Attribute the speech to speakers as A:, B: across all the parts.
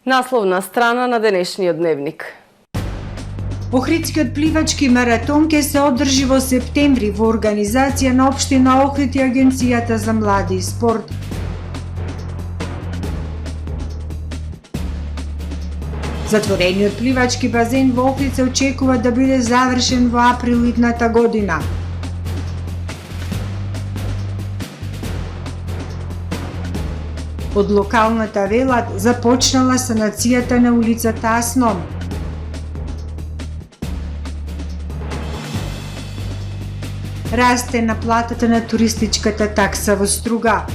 A: Насловна страна на денешниот дневник.
B: Охридскиот пливачки маратон ќе се одржи во септември во организација на Општина Охрид и Агенцијата за млади и спорт. Затворениот пливачки базен во Охрид се очекува да биде завршен во април идната година. Од локалната велат започнала санацијата на улицата Асном. Расте наплатата на туристичката такса во Струга.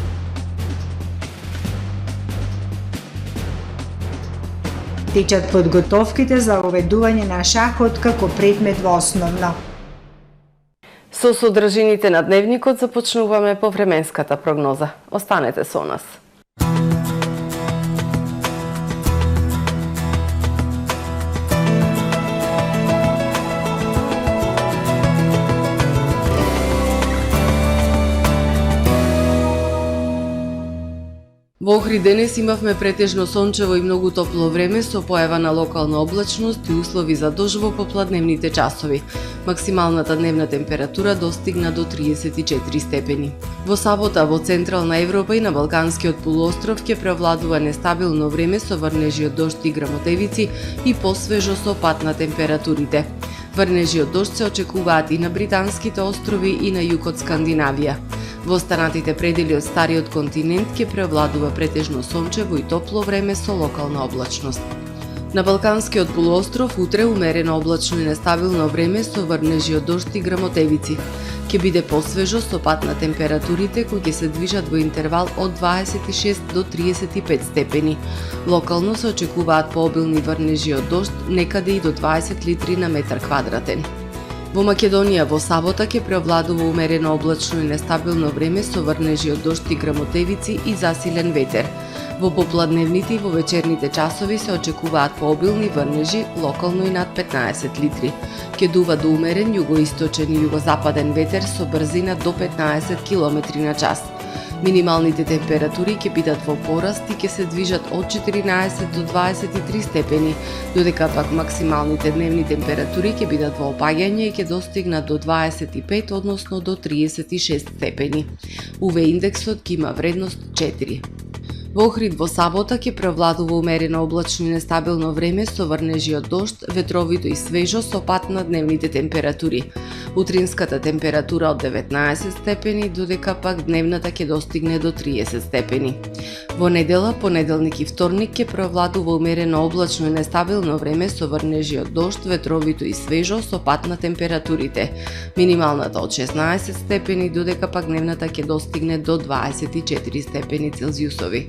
B: Течат подготовките за оведување на шахот како предмет во основно.
A: Со содржините на дневникот започнуваме по временската прогноза. Останете со нас. Во Охрид денес имавме претежно сончево и многу топло време со појава на локална облачност и услови за дожд во попладневните часови. Максималната дневна температура достигна до 34 степени. Во сабота во Централна Европа и на Балканскиот полуостров ќе превладува нестабилно време со врнежи од дожд и грамотевици и посвежо со пад на температурите. Врнежи од дожд се очекуваат и на Британските острови и на југ од Скандинавија. Во останатите предели од стариот континент ќе превладува претежно сончево и топло време со локална облачност. На Балканскиот полуостров утре умерено облачно и нестабилно време со врнежи од дожд и грамотевици. Ќе биде посвежо со пад на температурите кои ќе се движат во интервал од 26 до 35 степени. Локално се очекуваат пообилни врнежи од дожд, некаде и до 20 литри на метар квадратен. Во Македонија во сабота ќе преовладува умерено облачно и нестабилно време со врнежи од дожд и грамотевици и засилен ветер. Во попладневните и во вечерните часови се очекуваат пообилни врнежи, локално и над 15 литри. Ќе дува до умерен југоисточен и југозападен ветер со брзина до 15 км на час. Минималните температури ќе бидат во пораст и ќе се движат од 14 до 23 степени, додека пак максималните дневни температури ќе бидат во опаѓање и ќе достигнат до 25, односно до 36 степени. УВ индексот ќе има вредност 4. Во Охрид во сабота ќе превладува умерено облачно и нестабилно време со врнежи од дожд, ветровито и свежо со пад на дневните температури. Утринската температура од 19 степени, додека пак дневната ќе достигне до 30 степени. Во недела, понеделник и вторник ќе превладува умерено облачно и нестабилно време со врнежи од дожд, ветровито и свежо со пад на температурите. Минималната од 16 степени, додека пак дневната ќе достигне до 24 степени Целзиусови.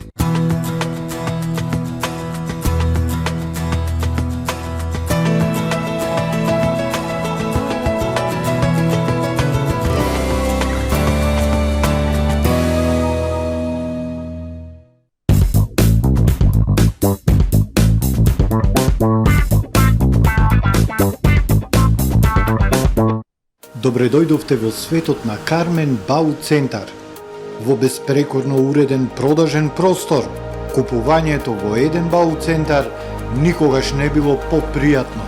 C: Добре дојдовте во светот на Кармен Бау Центар. Во беспрекорно уреден продажен простор, купувањето во еден Бау Центар никогаш не било попријатно.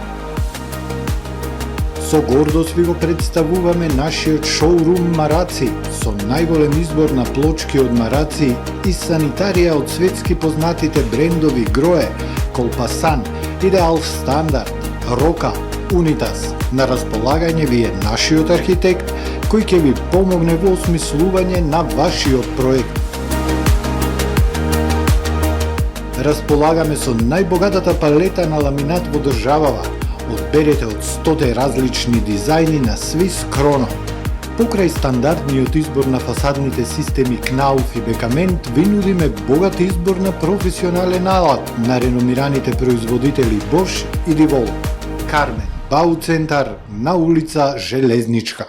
C: Со гордост ви го представуваме нашиот шоурум Мараци со најголем избор на плочки од Мараци и санитарија од светски познатите брендови Грое, Колпасан, Идеал Стандард, Рока, Унитас. На располагање ви е нашиот архитект кој ќе ви помогне во осмислување на вашиот проект. Располагаме со најбогатата палета на ламинат во државава. Одберете од 100 различни дизајни на Swiss Chrono. Покрај стандардниот избор на фасадните системи Knauf и Бекамент, ви нудиме богат избор на професионален алат на реномираните производители Bosch и Divol. Кармен Бау Центар на улица Железничка.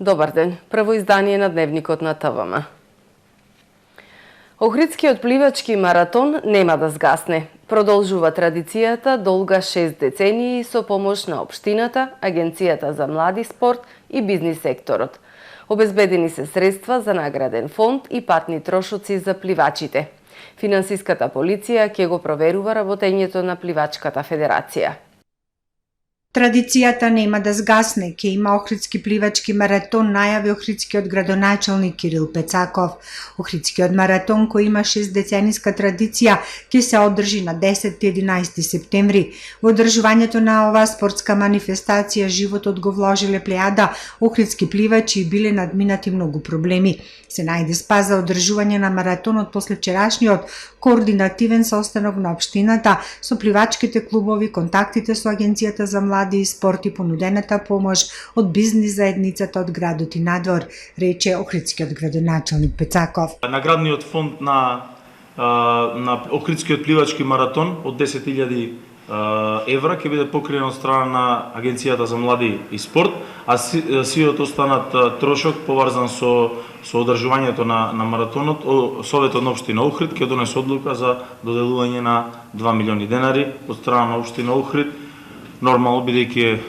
A: Добар ден. Прво издание на Дневникот на ТВМ. Охридскиот пливачки маратон нема да згасне. Продолжува традицијата долга 6 децении со помош на општината, Агенцијата за млади спорт и бизнис секторот. Обезбедени се средства за награден фонд и патни трошоци за пливачите. Финансиската полиција ќе го проверува работењето на Пливачката федерација.
B: Традицијата нема да згасне, ќе има Охридски пливачки маратон, најави Охридскиот градоначелник Кирил Пецаков. Охридскиот маратон, кој има 6-децениска традиција, ќе се одржи на 10 и 11 септември. Во одржувањето на оваа спортска манифестација животот го вложиле плејада охридски пливачи и биле надминати многу проблеми. Се најде спас за одржување на маратонот после вчерашниот координативен состанок на општината со пливачките клубови, контактите со Агенцијата за млади и спорт и понудената помош од бизнис заедницата од градот и надвор, рече Охридскиот градоначелник Пецаков.
D: Наградниот фонд на Охридскиот пливачки маратон од 10.000 евра ќе биде покриен од страна на Агенцијата за млади и спорт, а сиот останат трошок поврзан со одржувањето на маратонот. Советот на општина Охрид ќе донесе одлука за доделување на 2 милиони денари од страна на општина Охрид. Нормално, бидејќи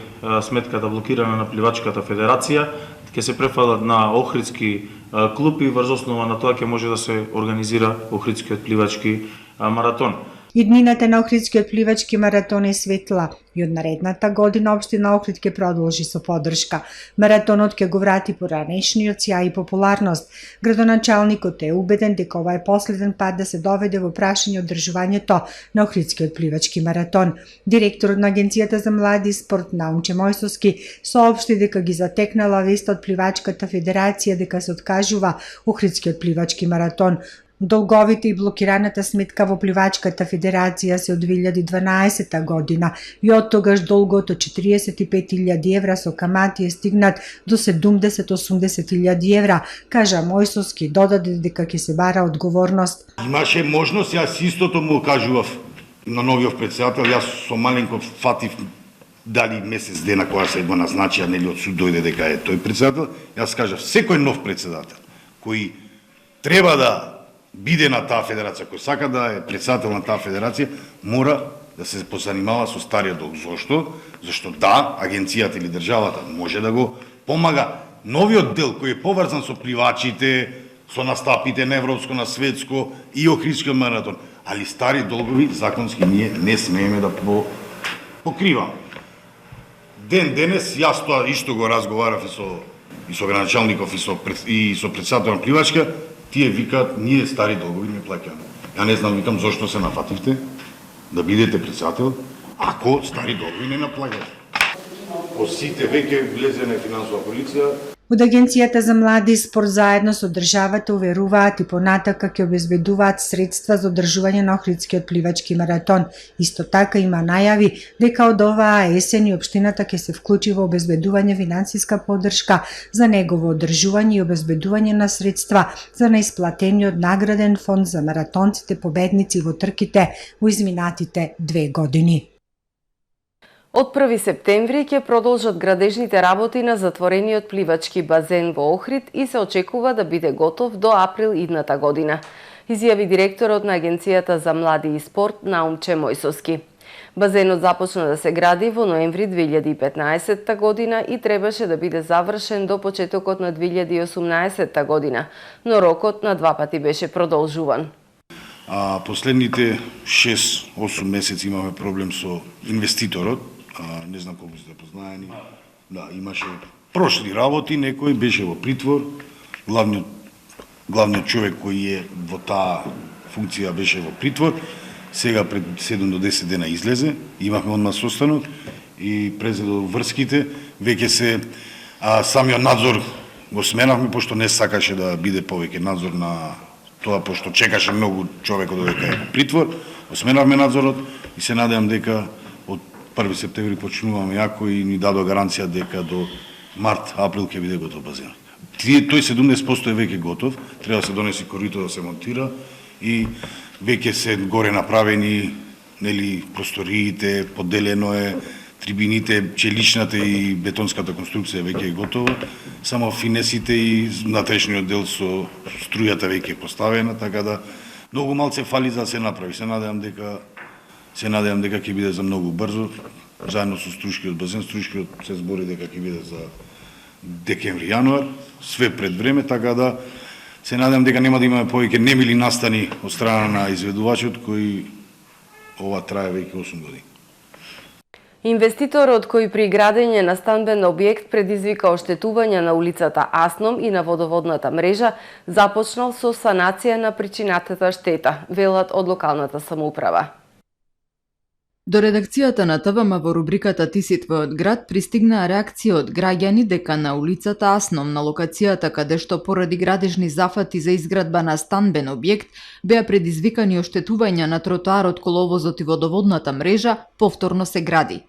D: сметката блокирана на Пливачката федерација, ќе се префалат на Охридски клуб и врз основа на тоа ќе може да се организира Охридскиот пливачки маратон.
B: Иднината на Охридскиот пливачки маратон е светла и од наредната година општина Охрид ќе продолжи со поддршка. Маратонот ќе го врати поранешниот сјај и популарност. Градоначалникот е убеден дека ова е последен пат да се доведе во прашање одржувањето на Охридскиот пливачки маратон. Директорот на Агенцијата за млади и спорт Наумче Мојсовски соопшти дека ги затекнала вест од Пливачката федерација дека се откажува Охридскиот пливачки маратон. Долговите и блокираната сметка во Пливачката федерација се од 2012 година и од тогаш долгот од 45.000 евра со камати е стигнат до 70-80.000 евра, кажа Мојсовски, додаде дека ќе се бара одговорност.
E: Имаше можност, јас истото му кажував на новиот председател, јас со маленко фатив дали месец дена кога се го назначија, нели од суд дојде дека е тој председател, јас кажав секој нов председател кој треба да биде на таа федерација, кој сака да е председател на таа федерација, мора да се позанимава со стариот долг. Зошто? Зашто да, агенцијата или државата може да го помага. Новиот дел кој е поврзан со пливачите, со настапите на европско, на светско и Охридскиот маратон, али стари долгови законски ние не смееме да покриваме. Денес јас тоа исто го разговарав и со градоначалников и со председател на пливачка. Тие викаат, ние стари долгови не плаќаме. Ја не знам, викам, зошто се нафативте да бидете председател, ако стари долгови не наплаќате. По сите веќе влезе на финансова полиција.
B: Од Агенцијата за млади и спорт заедно со државата уверуваат и понатака ќе обезбедуваат средства за одржување на Охридскиот пливачки маратон. Исто така има најави дека од оваа есен и општината ќе се вклучи во обезбедување финансиска поддршка за негово одржување и обезбедување на средства за неисплатениот награден фонд за маратонците победници во трките во изминатите 2 години.
A: Од 1 септември ќе продолжат градежните работи на затворениот пливачки базен во Охрид и се очекува да биде готов до април идната година, изјави директорот на Агенцијата за млади и спорт Наумче Мојсовски. Базенот започна да се гради во ноември 2015 година и требаше да биде завршен до почетокот на 2018 година, но рокот на 2 пати беше продолжуван.
E: Последните 6-8 месеци имаме проблем со инвеститорот. Не знам колку сте познаени. Да, имаше прошли работи, некој беше во притвор. Главниот човек кој е во таа функција беше во притвор. Сега пред 7 до 10 дена излезе. Имавме одма состанок и презедо врските. Веќе се самиот надзор го сменавме, пошто не сакаше да биде повеќе надзор на тоа, пошто чекаше многу човекот додека е во притвор. Го сменавме надзорот и се надевам дека од 1 септември почнуваме јако и ни дадо гаранција дека до март, април ќе биде готов базен. Тој 70% е веќе готов, треба да се донеси корито да се монтира и веќе се горе направени, нели, просториите, поделено е, трибините, челичната и бетонската конструкција веќе е готова, само финесите и внатрешниот дел со струјата веќе е поставена, така да многу малце фали за да се направи. Се надевам дека ќе биде за многу брзо, заедно со Струшкиот базен. Струшкиот се збори дека ќе биде за декември, јануар, све пред време, така да се надевам дека нема да имаме повеќе немили настани од страна на изведувачот, кој ова трае веќе 8 години.
A: Инвеститорот кој при градење на станбен објект предизвика оштетување на улицата Асном и на водоводната мрежа, започнал со санација на причинатата штета, велат од локалната самоуправа.
F: До редакцијата на ТВМ во рубриката Ти си твојот град пристигнаа реакција од граѓани дека на улицата Асном, на локацијата каде што поради градежни зафати за изградба на станбен објект беа предизвикани оштетувања на тротоарот, коловозот и водоводната мрежа, повторно се гради.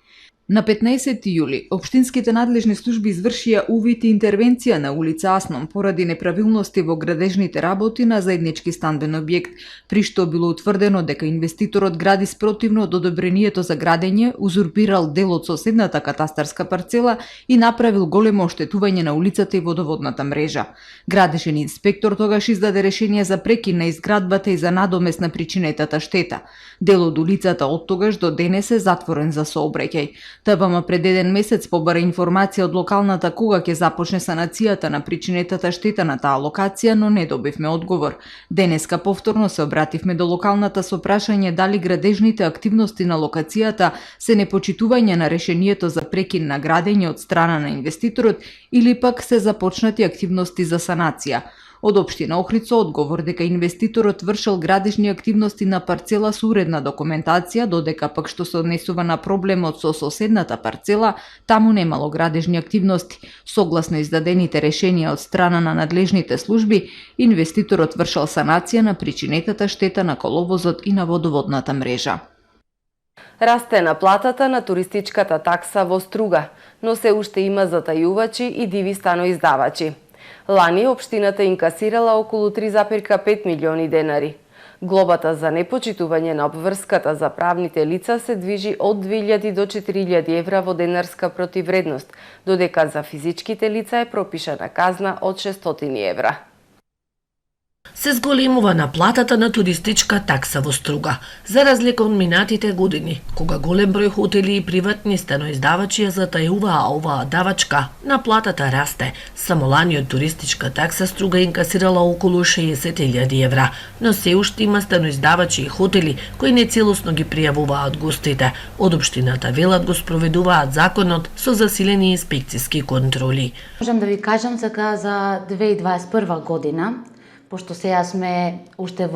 F: На 15 јули, општинските надлежни служби извршија увид и интервенција на улица Асном поради неправилности во градежните работи на заеднички станбен објект, при што било утврдено дека инвеститорот гради спротивно од одобрението за градење, узурпирал дел од соседната катастарска парцела и направил големо оштетување на улицата и водоводната мрежа. Градежен инспектор тогаш издаде решение за прекин на изградбата и за надомест на причинетата штета. Дел од улицата од тогаш до денес е затворен за сообраќај. ТВМ пред еден месец побара информација од локалната кога ќе започне санацијата на причинетата штета на таа локација, но не добивме одговор. Денеска повторно се обративме до локалната со прашање дали градежните активности на локацијата се непочитување на решението за прекин на градење од страна на инвеститорот или пак се започнати активности за санација. Од општина Охрид со одговор дека инвеститорот вршел градежни активности на парцела со уредна документација, додека пак што се однесува на проблемот со соседната парцела, таму немало градежни активности. Согласно издадените решенија од страна на надлежните служби, инвеститорот вршел санација на причинетата штета на коловозот и на водоводната мрежа.
A: Расте наплатата на туристичката такса во Струга, но се уште има затајувачи и диви станоиздавачи. Лани општината инкасирала околу 3,5 милиони денари. Глобата за непочитување на обврската за правните лица се движи од 2000 до 4000 евра во денарска противредност, додека за физичките лица е пропишана казна од 600 евра.
G: Се зголемува наплатата на туристичка такса во Струга, за разлика од минатите години, кога голем број хотели и приватни станоиздавачи ја затајуваа оваа давачка, наплатата расте. Само лани од туристичка такса Струга инкасирала околу 60.000 евра, но се уште има станоиздавачи и хотели кои нецелосно ги пријавуваат гостите. Од општината велат го спроведуваат законот со засилени инспекциски контроли.
H: Можам да ви кажам сега за 2021 година, пошто сега сме уште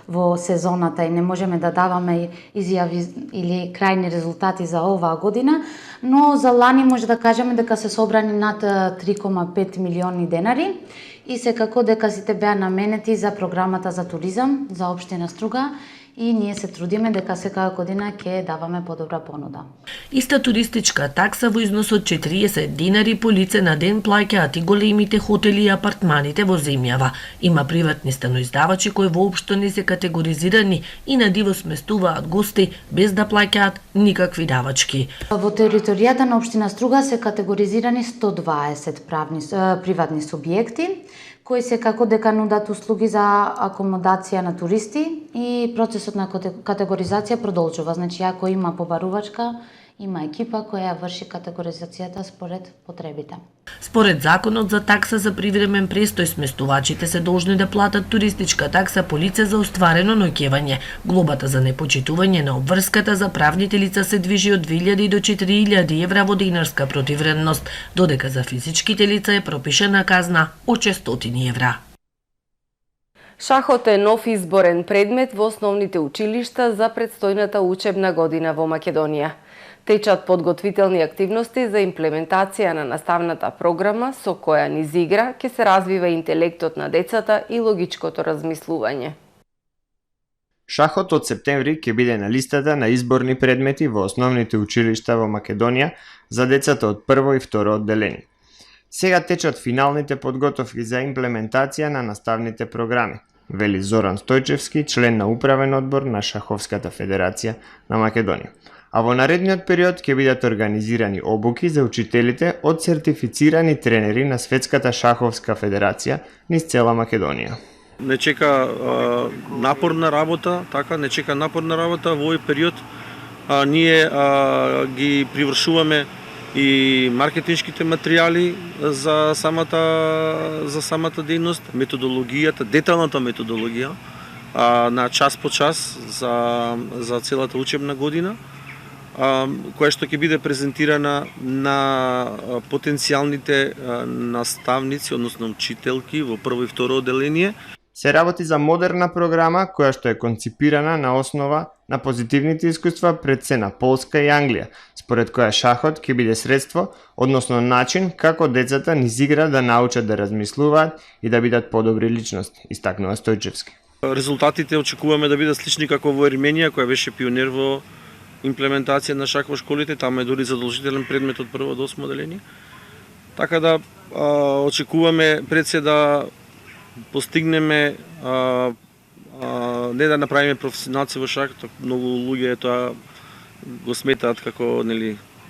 H: во сезоната и не можеме да даваме изјави или крајни резултати за оваа година, но за лани може да кажеме дека се собрани над 3,5 милиони денари и секако дека сите беа наменети за програмата за туризам за општина Струга и ние се трудиме дека секако година ќе даваме подобра понуда.
G: Иста туристичка такса во износ од 40 динари по лице на ден плаќаат и големите хотели и апартманите во земјава. Има приватни станоиздавачи кои воопшто не се категоризирани и на диво сместуваат гости без да плаќаат никакви давачки.
H: Во територијата на општина Струга се категоризирани 120 приватни субјекти кои секако дека нудат услуги за акомодација на туристи и процесот на категоризација продолжува. Значи, ако има побарувачка, има екипа која врши категоризацијата според потребите.
G: Според законот за такса за привремен престој, сместувачите се должни да платат туристичка такса по лице за остварено ноќевање. Глобата за непочитување на обврската за правните лица се движи од 2000 до 4000 евра во динарска противредност, додека за физичките лица е пропишана казна од 600 евра.
A: Шахот е нов изборен предмет во основните училишта за предстојната учебна година во Македонија. Течат подготвителни активности за имплементација на наставната програма со која низ игра ќе се развива интелектот на децата и логичкото размислување.
I: Шахот од септември ќе биде на листата на изборни предмети во основните училишта во Македонија за децата од прво и второ одделение. Сега течат финалните подготовки за имплементација на наставните програми, вели Зоран Стојчевски, член на управен одбор на Шаховската федерација на Македонија. а во наредниот период ќе бидат организирани обуки за учителите од сертифицирани тренери на Светската шаховска федерација низ цела Македонија.
J: Не чека напорна работа, не чека напорна работа во овој период. Ние ги привршуваме и маркетиншките материјали за самата дејност, методологијата, деталната методологија на час по час за целата учебна година, која што ќе биде презентирана на потенцијалните наставници, односно учителки во прво и второ одделение.
I: Се работи за модерна програма која што е конципирана на основа на позитивните искуства пред се на Полска и Англија, според која шахот ќе биде средство, односно начин како децата низ игра да научат да размислуваат и да бидат подобри личности, истакнува Стојчевски.
J: Резултатите очекуваме да бидат слични како во Ерменија, која беше пионер во имплементација на шах во школите, таму е дури задолжителен предмет од прво до 8 одделение. Така да очекуваме пред се да постигнеме не да направиме професионалци во шах, многу луѓе тоа го сметаат како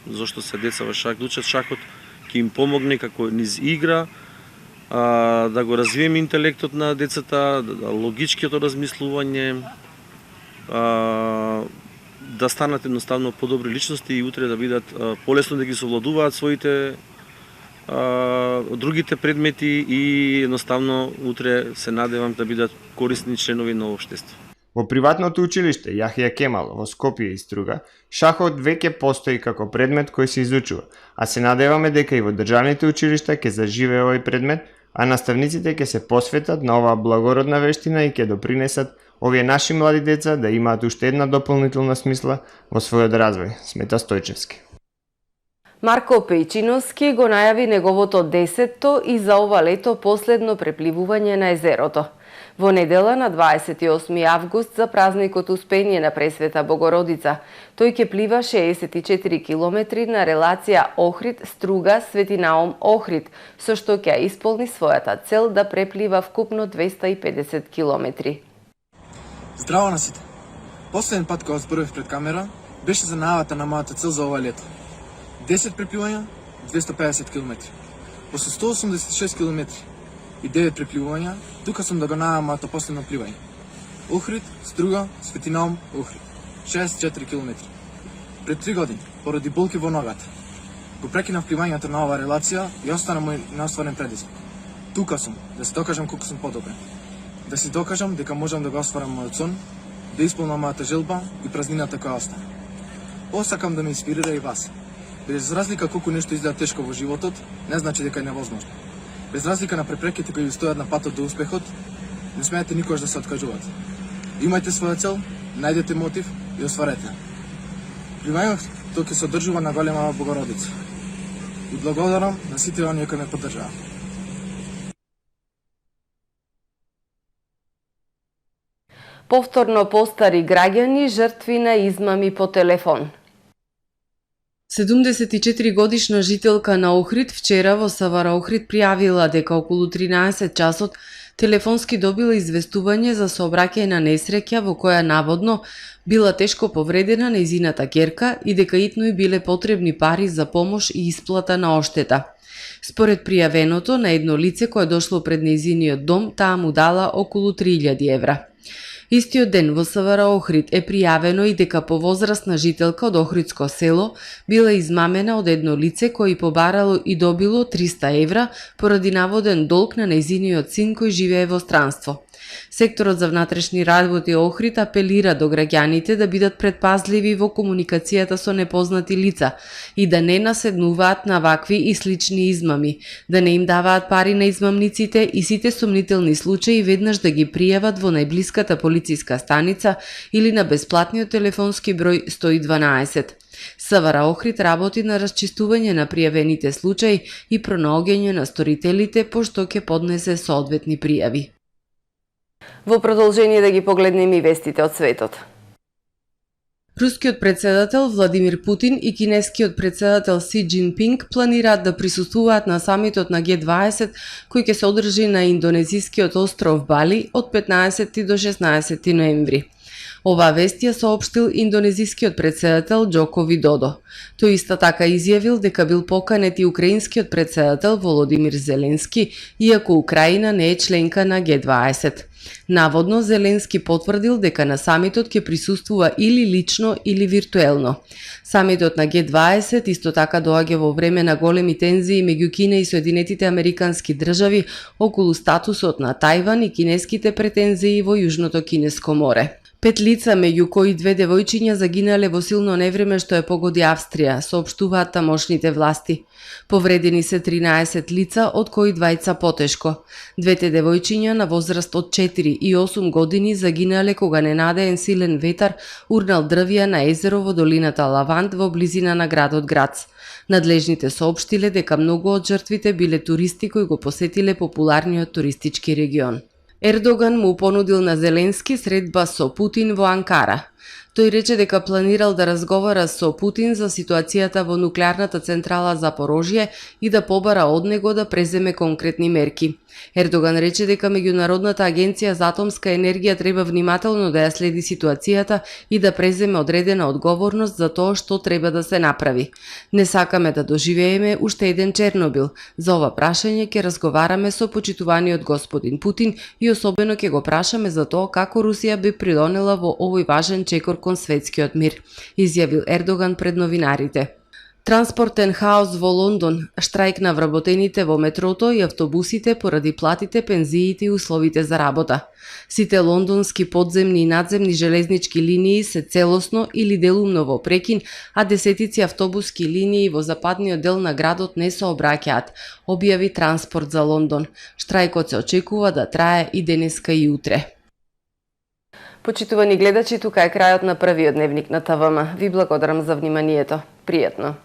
J: зошто се деца во шах, учат шахот, ќе им помогне како низ игра, да го развиеме интелектот на децата, логичкото размислување, да станат едноставно подобри личности и утре да бидат полесно да ги совладуваат своите другите предмети и едноставно утре се надевам да бидат корисни членови на општество.
I: Во приватното училиште Јахја Кемал во Скопје и Струга, шахот веќе постои како предмет кој се изучува, а се надеваме дека и во државните училишта ќе заживее овој предмет, а наставниците ќе се посветат на оваа благородна вештина и ќе допринесат овие наши млади деца да имаат уште една дополнителна смисла во својот развој, смета Стојчевски.
A: Марко Пејчиновски го најави неговото 10-то и за ова лето последно препливување на езерото. Во недела на 28 август за празникот Успење на Пресвета Богородица, тој ќе плива 64 километри на релација Охрид-Струга-Свети Наум Охрид, со што ќе исполни својата цел да преплива вкупно 250 километри.
K: Здраво на сите! Последен пат кога зборев пред камера беше за најавата на мојата цел за ова лето. 10 препливања, 250 км. После 186 км и 9 препливања, тука сум да го најавам моето последно пливање. Охрид, Струга, Свети Наум, Охрид. 64 км. Пред 3 години, поради болки во ногата, го прекинав пливањето на оваа релација и остана мој неостварен предизвик. Тука сум, да се докажам колку сум подобрен. Да си докажам дека можам да го остварам мојот сон, да исполнам мојата желба и празнината која остана. Ова сакам да ме инспирира и вас. Без разлика колку нешто изгледа тешко во животот, не значи дека е невозможно. Без разлика на препреките кои ви стојат на патот до успехот, не смеете никогаш да се откажувате. Имајте своја цел, најдете мотив и остварете. Пливањето ќе се одржува на голема Богородица. И благодарам на сите оние кои ме поддржаа.
A: Повторно постари граѓани жртви на измами по телефон. 74 годишна жителка на Охрид вчера во Савара Охрид пријавила дека околу 13 часот телефонски добила известување за сообраќајна несреќа во која наводно била тешко повредена нејзината ќерка и дека итно и биле потребни пари за помош и исплата на оштета. Според пријавеното на едно лице кое дошло пред нејзиниот дом, таа му дала околу 3000 евра. Истиот ден во Савара Охрид е пријавено и дека повозрасна жителка од Охридско село била измамена од едно лице кој побарало и добило 300 евра поради наводен долг на нејзиниот син кој живее во странство. Секторот за внатрешни работи Охрид апелира до граѓаните да бидат предпазливи во комуникацијата со непознати лица и да не наседнуваат на вакви и слични измами, да не им даваат пари на измамниците и сите сомнителни случаи веднаш да ги пријават во најблиската полициска станица или на бесплатниот телефонски број 112. Савара Охрид работи на расчистување на пријавените случаи и пронаоѓање на сторителите, пошто ќе поднесе соодветни пријави. Во продолжение да ги погледнеме и вестите од светот. Рускиот председател Владимир Путин и кинескиот председател Си Џинпинг планираат да присуствуваат на самитот на Г20 кој ќе се одржи на индонезискиот остров Бали од 15 до 16 ноември. Оваа вест ја соопштил индонезискиот претседател Џоко Видодо. Тој исто така изјавил дека бил поканет и украинскиот претседател Володимир Зеленски, иако Украина не е членка на Г20. Наводно, Зеленски потврдил дека на самитот ќе присуствува или лично или виртуелно. Самитот на Г20 исто така доаѓа во време на големи тензии меѓу Кина и Соединетите Американски држави околу статусот на Тајван и кинеските претензии во Јужното Кинеско море. 5 лица, меѓу кои 2 девојчиња, загинале во силно невреме што ја погоди Австрија, соопштуваат тамошните власти. Повредени се 13 лица, од кои 2 потешко. 2 девојчиња на возраст од 4 и 8 години загинале кога ненадеен силен ветар урнал дрвја на езеро во долината Лавант во близина на градот Грац. Надлежните соопштиле дека многу од жртвите биле туристи кои го посетиле популарниот туристички регион. Ердоган му понудил на Зеленски средба со Путин во Анкара. Тој рече дека планирал да разговара со Путин за ситуацијата во нуклеарната централа Запорожје и да побара од него да преземе конкретни мерки. Ердоган рече дека Меѓународната агенција за атомска енергија треба внимателно да ја следи ситуацијата и да преземе одредена одговорност за тоа што треба да се направи. Не сакаме да доживееме уште еден Чернобил. За ова прашање ќе разговараме со почитуваниот господин Путин и особено ќе го прашаме за тоа како Русија би придонела во овој важен чекор кон светскиот мир, изјавил Ердоган пред новинарите. Транспортен хаос во Лондон, штрајк на вработените во метрото и автобусите поради платите, пензиите и условите за работа. Сите лондонски подземни и надземни железнички линии се целосно или делумно во прекин, а десетици автобуски линии во западниот дел на градот не се обраќаат, објави Транспорт за Лондон. Штрајкот се очекува да трае и денеска и утре. Почитувани гледачи, тука е крајот на првиот дневник на ТВМ. Ви благодарам за вниманието. Пријатно.